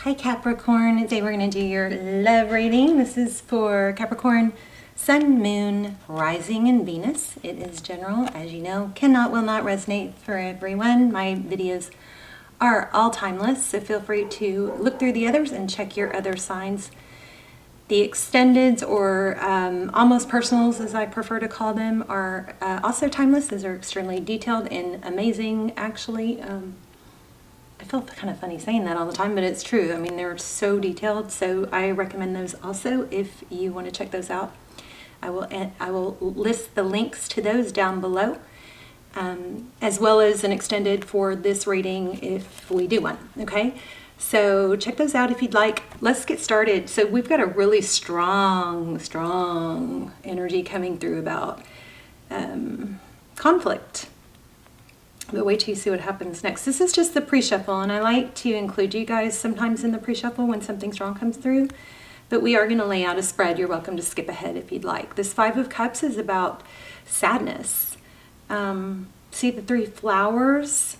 Hi Capricorn, today we're going to do your love reading. This is for Capricorn, Sun, Moon, Rising, and Venus. It is general, as you know, will not resonate for everyone. My videos are all timeless, so feel free to look through the others and check your other signs. The extendeds, or almost personals as I prefer to call them, are also timeless. Those are extremely detailed and amazing, actually. I feel kind of funny saying that all the time, but it's true. I mean, they're so detailed, so I recommend those also if you want to check those out. I will list the links to those down below, as well as an extended for this reading if we do one, okay? So check those out if you'd like. Let's get started. So we've got a really strong energy coming through about conflict. But wait till you see what happens next. This is just the pre-shuffle, and I like to include you guys sometimes in the pre-shuffle when something strong comes through. But we are going to lay out a spread. You're welcome to skip ahead if you'd like. This Five of Cups is about sadness. See the three flowers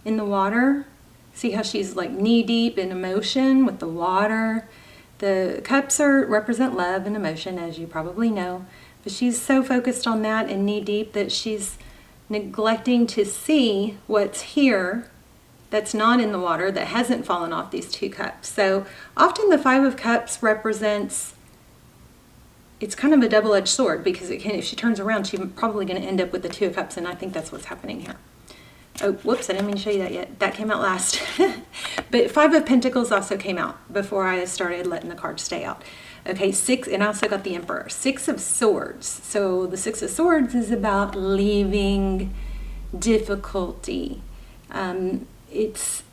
in the water? See how she's like knee-deep in emotion with the water? The cups represent love and emotion, as you probably know. But she's so focused on that and knee-deep that she's neglecting to see what's here that's not in the water, that hasn't fallen off these two cups. So often the Five of Cups represents, it's kind of a double-edged sword, because if she turns around, she's probably going to end up with the Two of Cups, and I think that's what's happening here. Oh, whoops, I didn't mean to show you that yet. That came out last. But Five of Pentacles also came out before I started letting the cards stay out. Okay, and I also got the Emperor. Six of Swords. So the Six of Swords is about leaving difficulty. It's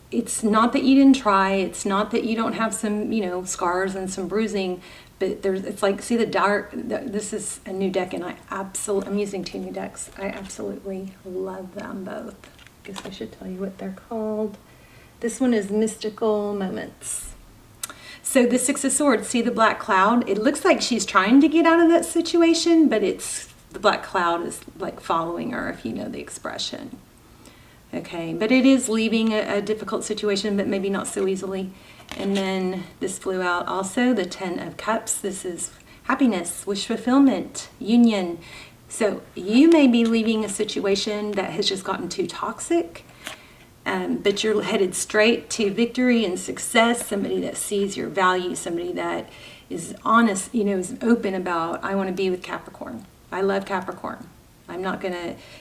not that you didn't try. It's not that you don't have some, scars and some bruising. But it's like, see the dark. This is a new deck, and I'm using two new decks. I absolutely love them both. I guess I should tell you what they're called. This one is Mystical Moments. So the Six of Swords, see the black cloud? It looks like she's trying to get out of that situation, but the black cloud is like following her, if you know the expression. Okay, but it is leaving a difficult situation, but maybe not so easily. And then this flew out also, the Ten of Cups. This is happiness, wish fulfillment, union. So you may be leaving a situation that has just gotten too toxic. But you're headed straight to victory and success, somebody that sees your value, somebody that is honest, is open about, I want to be with Capricorn. I love Capricorn.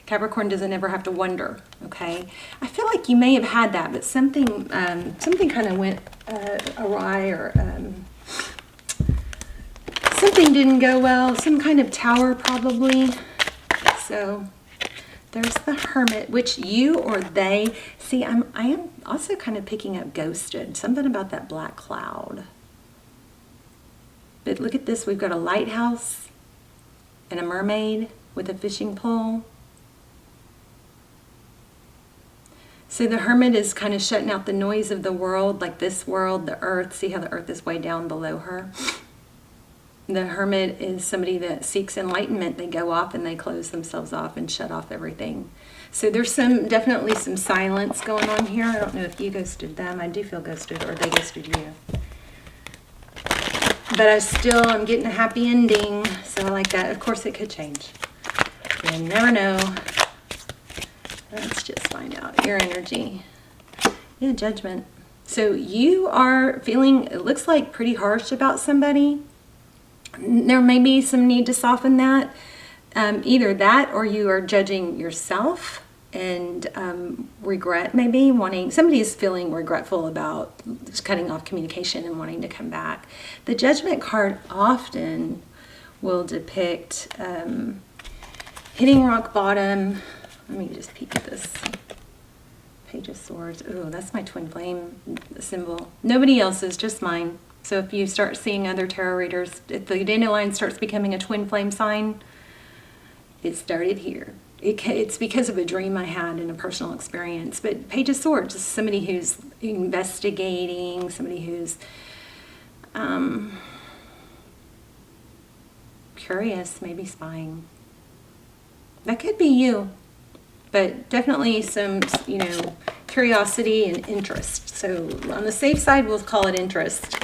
Capricorn doesn't ever have to wonder, okay? I feel like you may have had that, but something kind of went awry, or something didn't go well, some kind of tower probably. So there's the Hermit, which you or they, see, I am also kind of picking up ghosted, something about that black cloud. But look at this, we've got a lighthouse and a mermaid with a fishing pole. So the Hermit is kind of shutting out the noise of the world, like this world, the earth. See how the earth is way down below her? The Hermit is somebody that seeks enlightenment. They go off and they close themselves off and shut off everything. So there's definitely some silence going on here. I don't know if you ghosted them. I do feel ghosted, or they ghosted you. But I'm getting a happy ending, so I like that. Of course, it could change. You never know. Let's just find out your energy. Yeah, Judgment. So you are feeling, it looks like, pretty harsh about somebody. There may be some need to soften that. Either that, or you are judging yourself and regret, maybe somebody is feeling regretful about just cutting off communication and wanting to come back. The Judgment card often will depict hitting rock bottom. Let me just peek at this. Page of Swords. Oh, that's my twin flame symbol. Nobody else's, just mine. So if you start seeing other tarot readers, if the dandelion starts becoming a twin flame sign, it started here. It's because of a dream I had in a personal experience. But Page of Swords is somebody who's investigating, somebody who's curious, maybe spying. That could be you. But definitely some, curiosity and interest. So on the safe side, we'll call it interest.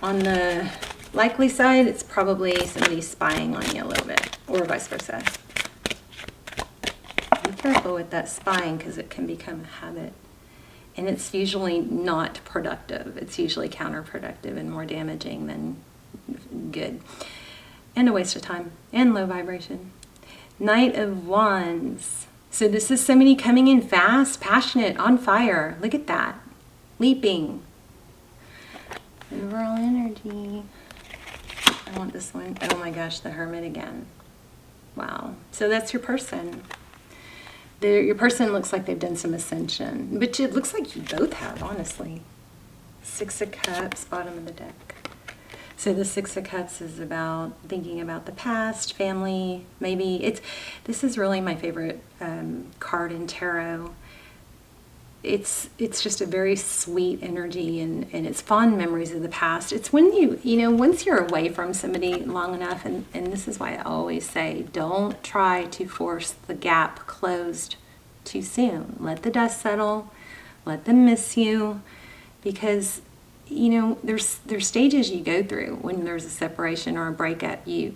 On the likely side, it's probably somebody spying on you a little bit, or vice versa. Be careful with that spying because it can become a habit. And it's usually not productive. It's usually counterproductive and more damaging than good. And a waste of time and low vibration. Knight of Wands. So this is somebody coming in fast, passionate, on fire. Look at that. Leaping. Overall energy. I want this one. Oh my gosh, the Hermit again. Wow. So that's your person. Your person looks like they've done some ascension. But it looks like you both have, honestly. Six of Cups, bottom of the deck. So the Six of Cups is about thinking about the past, family, maybe. This is really my favorite card in tarot. It's just a very sweet energy, and it's fond memories of the past. It's when once you're away from somebody long enough, and this is why I always say, don't try to force the gap closed too soon. Let the dust settle, let them miss you, because there's stages you go through when there's a separation or a breakup. You're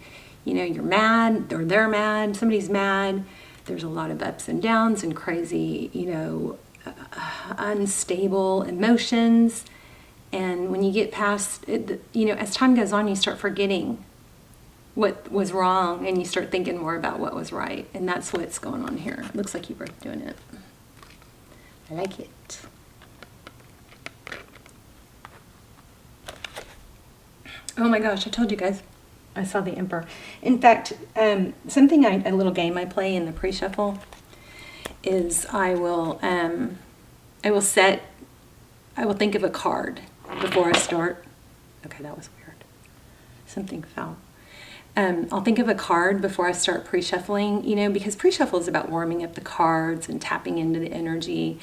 mad, or they're mad, somebody's mad. There's a lot of ups and downs and crazy, unstable emotions. And when you get past it, as time goes on, you start forgetting what was wrong and you start thinking more about what was right. And that's what's going on here. It looks like you're both doing it. I like it. Oh my gosh, I told you guys, I saw the Emperor. In fact, a little game I play in the pre-shuffle is I will think of a card before I start. Okay, that was weird. Something fell. I'll think of a card before I start pre-shuffling, because pre-shuffle is about warming up the cards and tapping into the energy.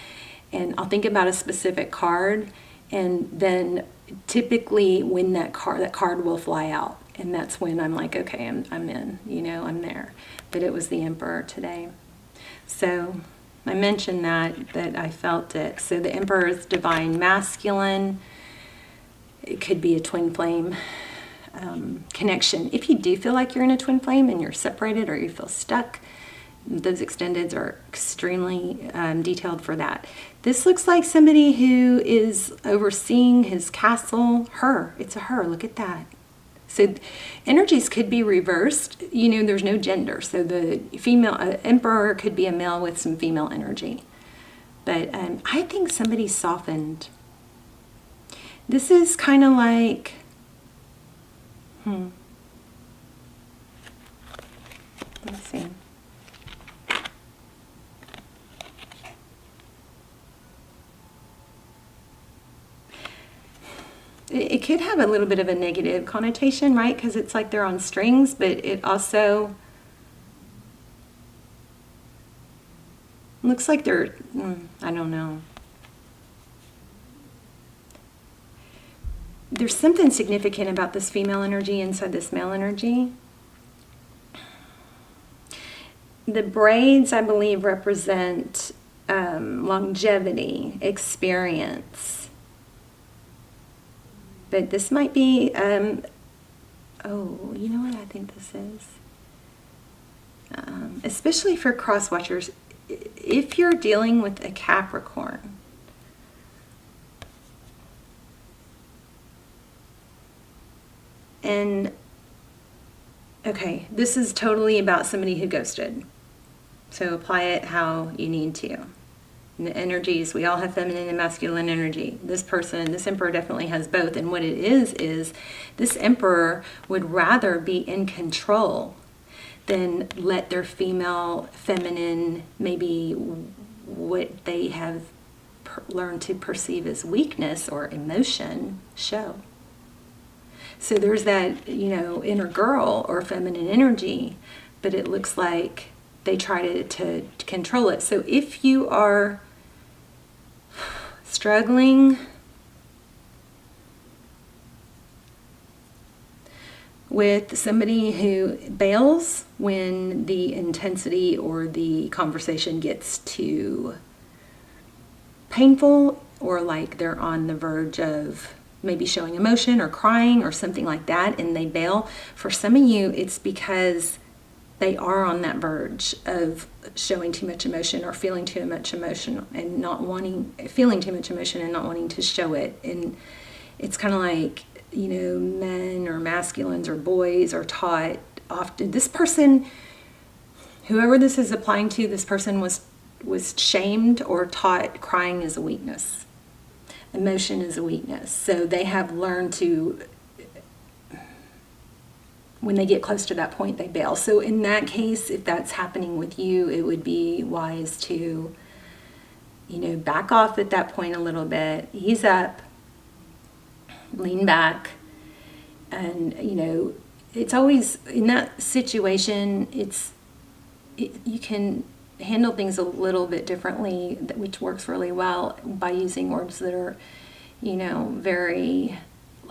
And I'll think about a specific card, and then typically when that card will fly out, and that's when I'm like, okay, I'm in, I'm there. But it was the Emperor today. So I mentioned that I felt it. So the Emperor is divine masculine. It could be a twin flame connection. If you do feel like you're in a twin flame and you're separated or you feel stuck, those extendeds are extremely detailed for that. This looks like somebody who is overseeing his castle. It's a her. Look at that. So energies could be reversed. There's no gender. So the female Emperor could be a male with some female energy. But I think somebody softened. This is kind of like, let's see. It could have a little bit of a negative connotation, right? Because it's like they're on strings, but it also looks like they're, I don't know. There's something significant about this female energy inside this male energy. The braids, I believe, represent longevity, experience. But this might be, you know what I think this is? Especially for cross-watchers, if you're dealing with a Capricorn, and, okay, this is totally about somebody who ghosted. So apply it how you need to. The energies, we all have feminine and masculine energy. This Emperor definitely has both. And what it is this Emperor would rather be in control than let their feminine, maybe what they have learned to perceive as weakness or emotion, show. So there's that, inner girl or feminine energy, but it looks like they try to control it. So if you are struggling with somebody who bails when the intensity or the conversation gets too painful, or like they're on the verge of maybe showing emotion or crying or something like that, and they bail. For some of you, it's because they are on that verge of showing too much emotion or feeling too much emotion and not wanting, feeling too much emotion and not wanting to show it. And it's kind of like, you know, men or masculines or boys are taught often, this person, whoever this is applying to, this person was shamed or taught crying is a weakness. Emotion is a weakness. So they have learned to, when they get close to that point, they bail. So in that case, if that's happening with you, it would be wise to, you know, back off at that point a little bit, ease up, lean back, and, you know, it's always, in that situation, you can handle things a little bit differently, which works really well by using words that are, you know,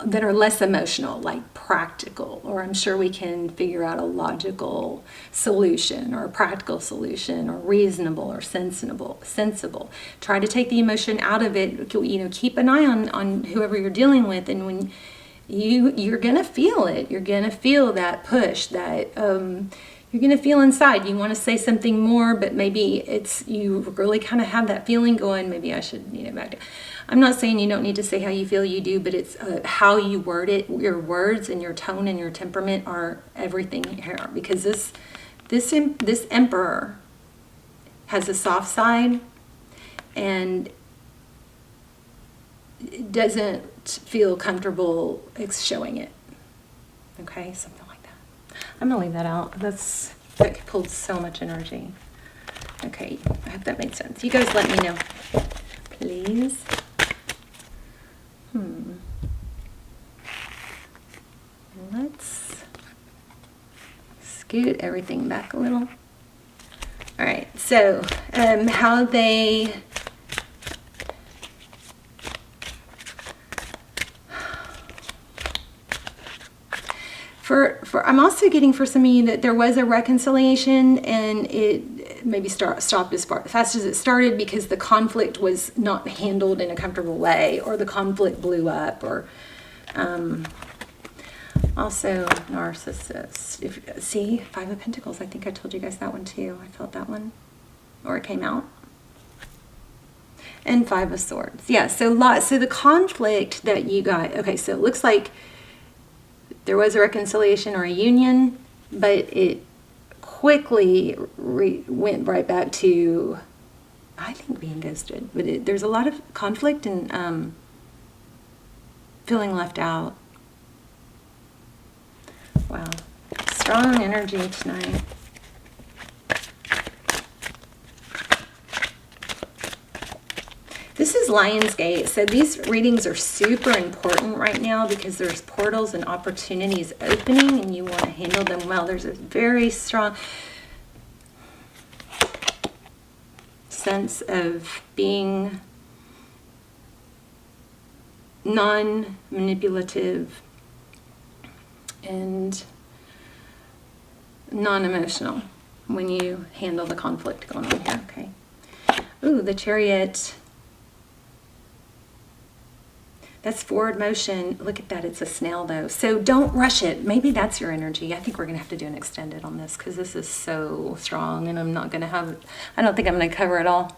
that are less emotional, like practical, or I'm sure we can figure out a logical solution or a practical solution, or reasonable or sensible. Try to take the emotion out of it. You know, keep an eye on whoever you're dealing with, and when you're gonna feel it, you're gonna feel that push, that you're going to feel inside. You want to say something more, but maybe you really kind of have that feeling going, maybe I should, you know, back down. I'm not saying you don't need to say how you feel, you do, but it's how you word it. Your words and your tone and your temperament are everything here, because this emperor has a soft side and doesn't feel comfortable showing it. Okay, something like that. I'm gonna leave that out. That pulled so much energy. Okay, I hope that made sense. You guys let me know, please. Let's scoot everything back a little. All right, so how they I'm also getting for some of you that there was a reconciliation, and it maybe stopped as fast as it started because the conflict was not handled in a comfortable way, or the conflict blew up, or also narcissist. See, Five of Pentacles. I think I told you guys that one too. I felt that one, or it came out. And Five of Swords. Yeah, so the conflict that you got. Okay, so it looks like there was a reconciliation or a union, but it quickly went right back to, I think, being ghosted. But there's a lot of conflict and feeling left out. Wow. Strong energy tonight. This is Lionsgate, so these readings are super important right now because there's portals and opportunities opening, and you want to handle them well. There's a very strong sense of being non-manipulative and non-emotional when you handle the conflict going on here. Okay. Ooh, the Chariot. That's forward motion. Look at that. It's a snail, though. So don't rush it. Maybe that's your energy. I think we're going to have to do an extended on this because this is so strong, and I'm not going to have, I don't think I'm going to cover it all.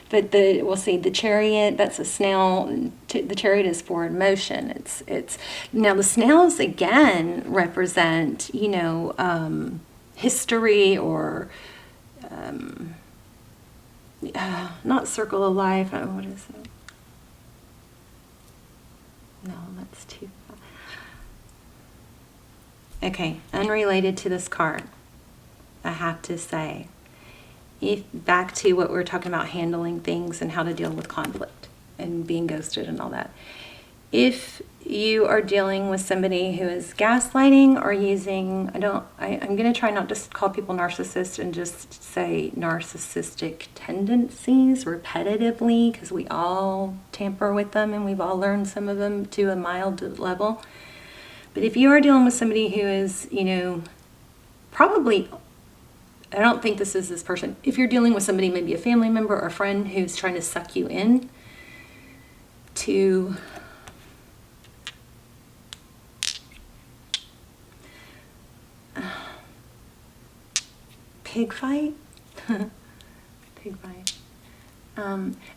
But we'll see. The Chariot, that's a snail. The Chariot is forward motion. It's now the snails again represent, you know, history, or not circle of life. What is it? No, that's too far. Okay, unrelated to this card, I have to say, back to what we were talking about, handling things and how to deal with conflict and being ghosted and all that. If you are dealing with somebody who is gaslighting or using, I'm going to try not to call people narcissists and just say narcissistic tendencies repetitively, because we all tamper with them and we've all learned some of them to a mild level. But if you are dealing with somebody who is, you know, probably, I don't think this is this person. If you're dealing with somebody, maybe a family member or a friend who's trying to suck you in, to pig fight. Pig fight.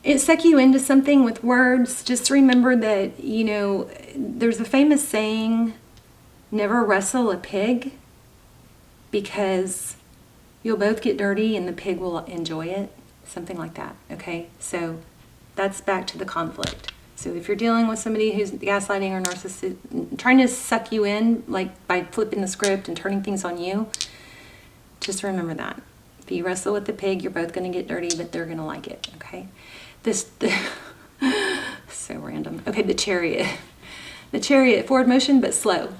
It suck you into something with words. Just remember that, you know, there's a famous saying, never wrestle a pig, because you'll both get dirty and the pig will enjoy it. Something like that, okay? So that's back to the conflict. So if you're dealing with somebody who's gaslighting or narcissist, trying to suck you in, like by flipping the script and turning things on you, just remember that. If you wrestle with the pig, you're both going to get dirty, but they're going to like it, okay? So random. Okay, the Chariot. The Chariot, forward motion, but slow.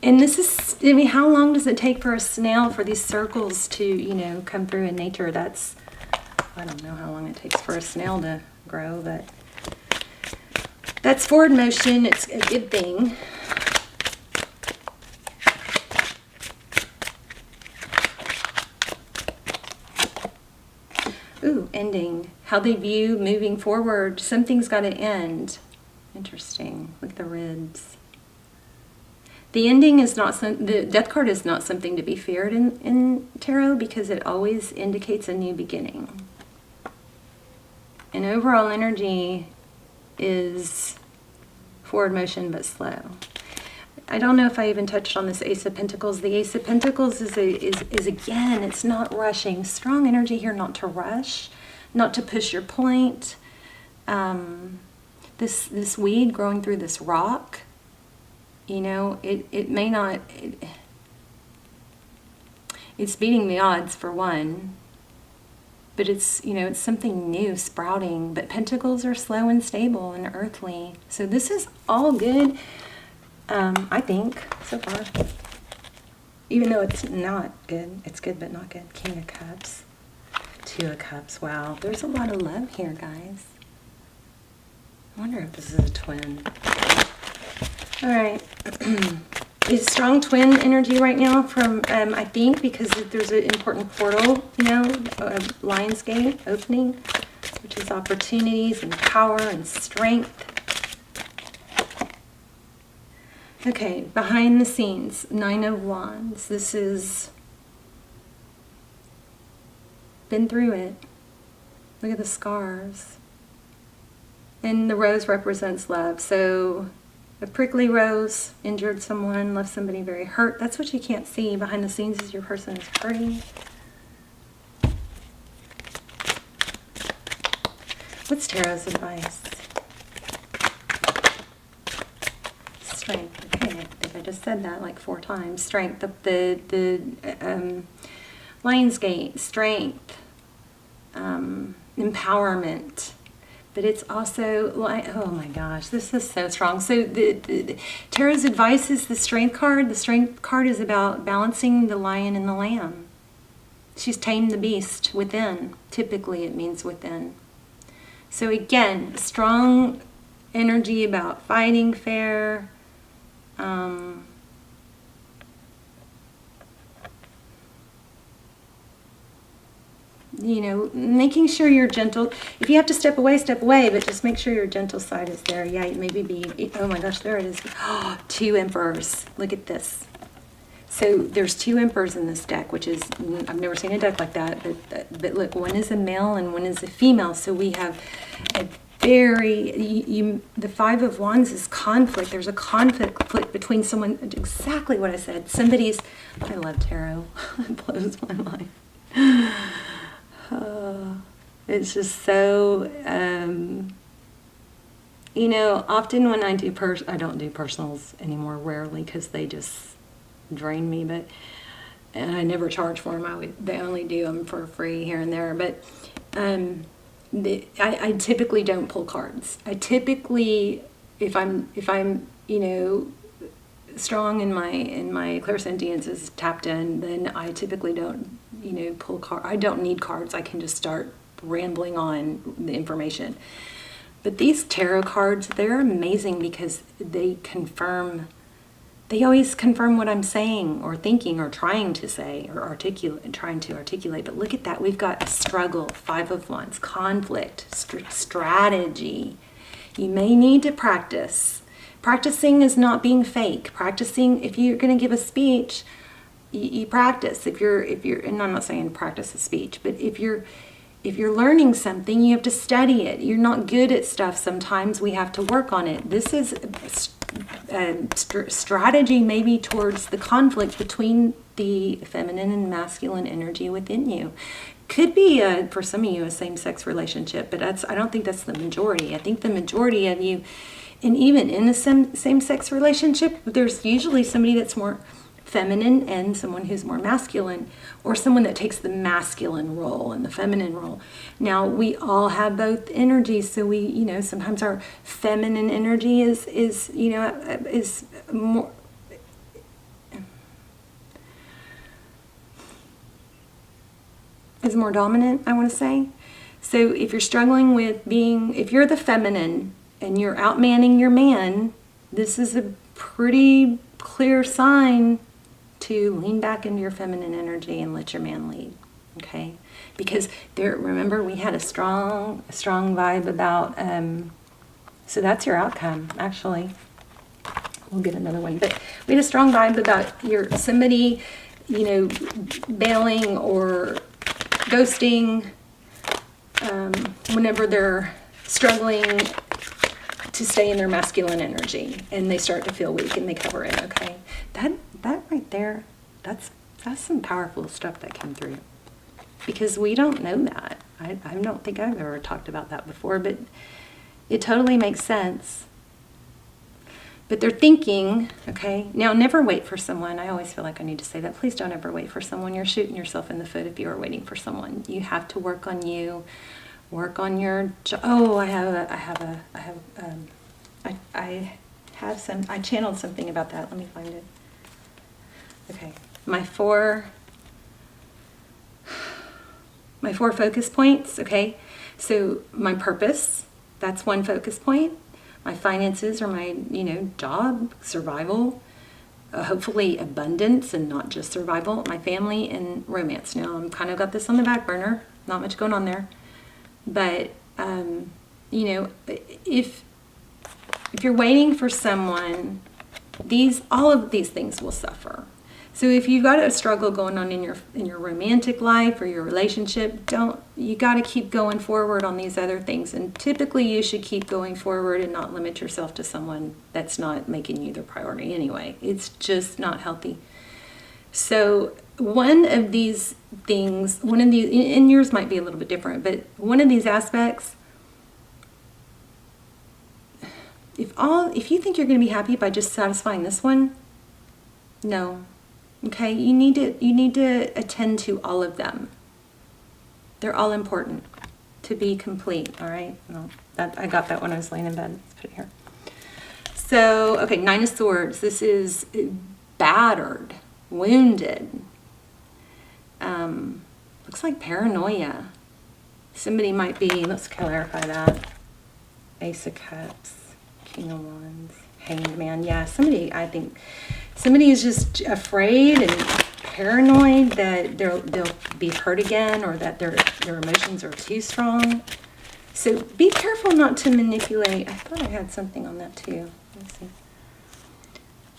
And this is, I mean, how long does it take for a snail, for these circles to, you know, come through in nature? That's, I don't know how long it takes for a snail to grow, but that's forward motion. It's a good thing. Ooh, ending. How they view moving forward. Something's got to end. Interesting. Look at the ribs. The ending is not the death card is not something to be feared in tarot, because it always indicates a new beginning. And overall energy is forward motion but slow. I don't know if I even touched on this Ace of Pentacles. The Ace of Pentacles is again, it's not rushing. Strong energy here, not to rush, not to push your point. This weed growing through this rock, you know, it may not, it's beating the odds for one, but it's, you know, it's something new sprouting. But Pentacles are slow and stable and earthly. So this is all good. I think, so far. Even though it's not good. It's good, but not good. King of Cups. Two of Cups. Wow. There's a lot of love here, guys. I wonder if this is a twin. All right. It's strong twin energy right now from, I think, because there's an important portal, you know, Lion's Gate opening, which is opportunities and power and strength. Okay, behind the scenes, Nine of Wands. This is, been through it. Look at the scars. And the rose represents love. So a prickly rose injured someone, left somebody very hurt. That's what you can't see. Behind the scenes is your person is hurting. What's Tarot's advice? Strength. Okay, I think I just said that like 4 times. Strength. The Lion's Gate. Strength. Empowerment. But it's also like, oh my gosh, this is so strong. So the Tarot's advice is the Strength card. The Strength card is about balancing the lion and the lamb. She's tamed the beast within. Typically it means within. So again, strong energy about fighting fair. You know, making sure you're gentle. If you have to step away, but just make sure your gentle side is there. Yeah, maybe be, oh my gosh, there it is. Oh, 2 emperors. Look at this. So there's 2 emperors in this deck, which is, I've never seen a deck like that, but look, one is a male and one is a female. So we have a very, the 5 of Wands is conflict. There's a conflict between someone, exactly what I said. Somebody's, I love tarot. It blows my mind. It's just so, you know, often when I do, I don't do personals anymore, rarely, because they just drain me, but, and I never charge for them. They only do them for free here and there, but I typically don't pull cards. I typically, if I'm you know, strong in my clairsentience is tapped in, then I typically don't, you know, pull cards. I don't need cards. I can just start rambling on the information. But these tarot cards, they're amazing because they always confirm what I'm saying or thinking or trying to say or trying to articulate. But look at that. We've got struggle, 5 of Wands, conflict, strategy. You may need to practice. Practicing is not being fake. Practicing, if you're going to give a speech, you practice. If you're, and I'm not saying practice a speech, but if you're learning something, you have to study it. You're not good at stuff. Sometimes we have to work on it. This is a strategy maybe towards the conflict between the feminine and masculine energy within you. Could be, for some of you, a same-sex relationship, but I don't think that's the majority. I think the majority of you, and even in a same-sex relationship, there's usually somebody that's more feminine and someone who's more masculine, or someone that takes the masculine role and the feminine role. Now, we all have both energies, so we, you know, sometimes our feminine energy is more, is more dominant, I want to say. So if you're struggling with if you're the feminine and you're outmanning your man, this is a pretty clear sign to lean back into your feminine energy and let your man lead, okay? Because remember, we had a strong vibe about, so that's your outcome, actually. We'll get another one, but we had a strong vibe about somebody, you know, bailing or ghosting whenever they're struggling to stay in their masculine energy and they start to feel weak and they cover it, okay? That right there, that's some powerful stuff that came through, because we don't know that. I don't think I've ever talked about that before, but it totally makes sense. But they're thinking, okay, now never wait for someone. I always feel like I need to say that. Please don't ever wait for someone. You're shooting yourself in the foot if you are waiting for someone. You have to work on you, work on your job. Oh, I channeled something about that. Let me find it. Okay, my four focus points, okay? So my purpose, that's one focus point. My finances are my, job, survival, hopefully abundance and not just survival. My family and romance. Now, I'm kind of got this on the back burner. Not much going on there. But, if you're waiting for someone, all of these things will suffer. So if you've got a struggle going on in your romantic life or your relationship, you got to keep going forward on these other things. And typically you should keep going forward and not limit yourself to someone that's not making you the priority anyway. It's just not healthy. So one of these things, and yours might be a little bit different, but one of these aspects, if you think you're going to be happy by just satisfying this one, no. Okay, you need to attend to all of them. They're all important to be complete, all right? No, I got that when I was laying in bed. Let's put it here. So, okay, Nine of Swords. This is battered, wounded. Looks like paranoia. Somebody might be, let's clarify that. Ace of Cups, King of Wands, Hanged Man. Yeah, I think somebody is just afraid and paranoid that they'll be hurt again, or that their emotions are too strong. So be careful not to manipulate. I thought I had something on that too. Let's see.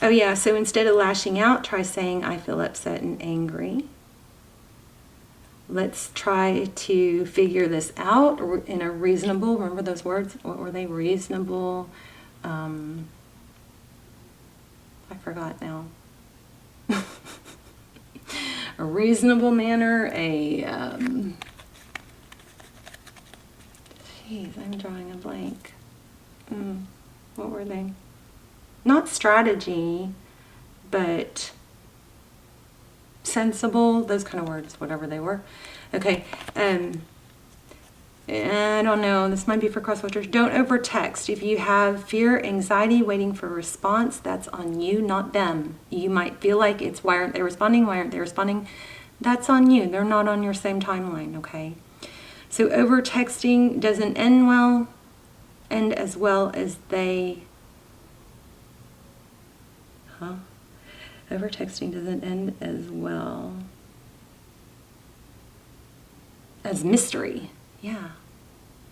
Oh yeah, so instead of lashing out, try saying, I feel upset and angry. Let's try to figure this out in a reasonable, remember those words? What were they? Reasonable, I forgot now. A reasonable manner, geez, I'm drawing a blank. What were they? Not strategy, but sensible, those kind of words, whatever they were. Okay, I don't know, this might be for crosswatchers. Don't over text. If you have fear, anxiety, waiting for a response, that's on you, not them. You might feel like it's why aren't they responding? Why aren't they responding? That's on you. They're not on your same timeline, okay? So over texting doesn't end as well as they, over texting doesn't end as well as mystery. Yeah.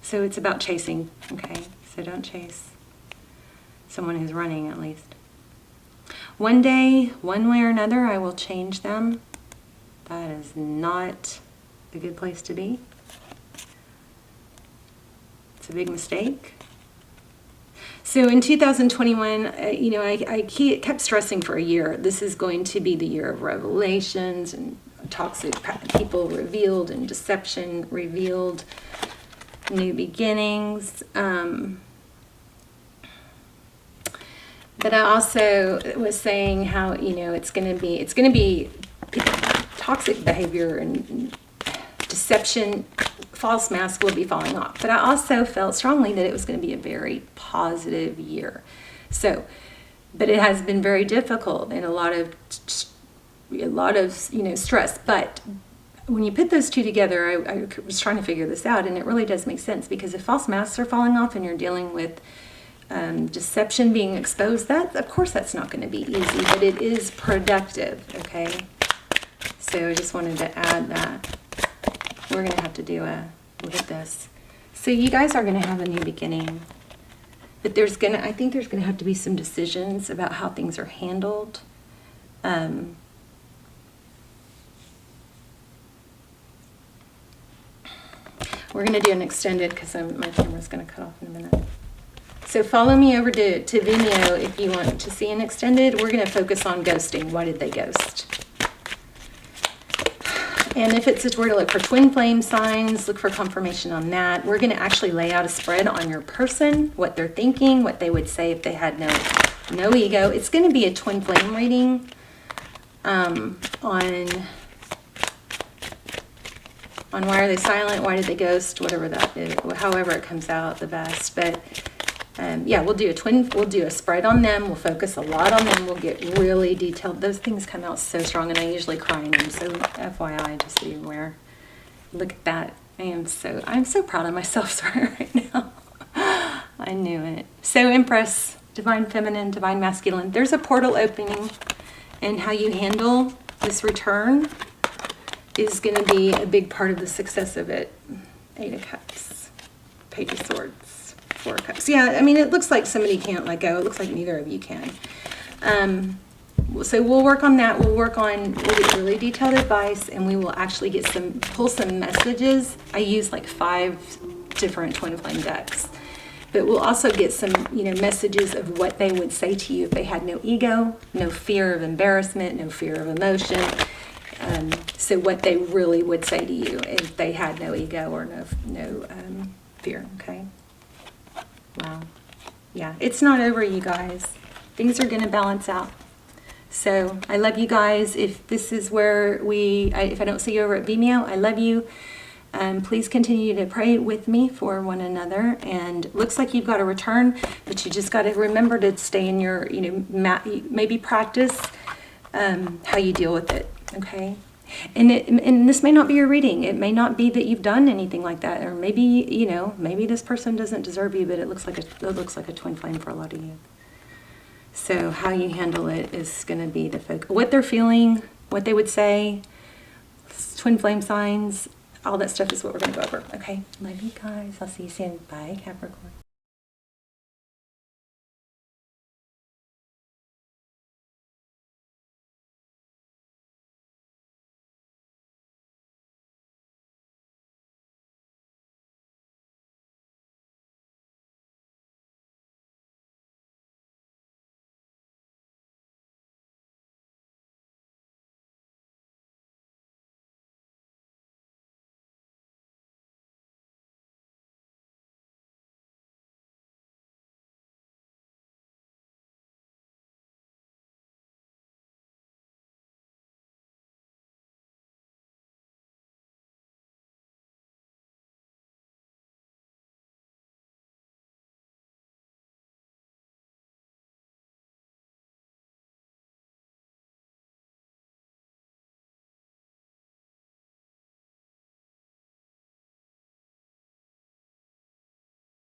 So it's about chasing, okay? So don't chase someone who's running, at least. One day, one way or another, I will change them. That is not a good place to be. It's a big mistake. So in 2021, I kept stressing for a year, this is going to be the year of revelations and toxic people revealed and deception revealed, new beginnings. But I also was saying how, it's going to be toxic behavior and deception, false mask will be falling off. But I also felt strongly that it was going to be a very positive year. So, but it has been very difficult and a lot of stress. But when you put those two together, I was trying to figure this out, and it really does make sense, because if false masks are falling off and you're dealing with deception being exposed, of course that's not going to be easy, but it is productive, okay? So I just wanted to add that. We're going to have to do a look at this. So you guys are going to have a new beginning, but I think there's going to have to be some decisions about how things are handled. We're going to do an extended because my camera's going to cut off in a minute. So follow me over to Vimeo if you want to see an extended. We're going to focus on ghosting. Why did they ghost? And if it's where to look for twin flame signs, look for confirmation on that. We're going to actually lay out a spread on your person, what they're thinking, what they would say if they had no ego. It's going to be a twin flame reading on why are they silent, why did they ghost, whatever that is, however it comes out the best. But yeah, we'll do a spread on them. We'll focus a lot on them. We'll get really detailed. Those things come out so strong, and I usually cry in them. So FYI, just so you're aware. Look at that. I'm so proud of myself right now. I knew it. So Empress, Divine Feminine, Divine Masculine. There's a portal opening, and how you handle this return is going to be a big part of the success of it. 8 of Cups, Page of Swords, 4 of Cups. Yeah, I mean, it looks like somebody can't let go. It looks like neither of you can. So we'll work on that. We'll get really detailed advice, and we will actually pull some messages. I use like 5 different twin flame decks. But we'll also get some, messages of what they would say to you if they had no ego, no fear of embarrassment, no fear of emotion. So what they really would say to you if they had no ego or no fear, okay? Wow. Yeah, it's not over, you guys. Things are going to balance out. So I love you guys. If this is where if I don't see you over at Vimeo, I love you. Please continue to pray with me for one another. And looks like you've got a return, but you just got to remember to stay in your, maybe practice how you deal with it, okay? And this may not be your reading. It may not be that you've done anything like that, or maybe maybe this person doesn't deserve you, but it looks like a twin flame for a lot of you. So how you handle it is going to be the focus. What they're feeling, what they would say, twin flame signs, all that stuff is what we're going to go over. Okay, love you guys. I'll see you soon. Bye, Capricorn.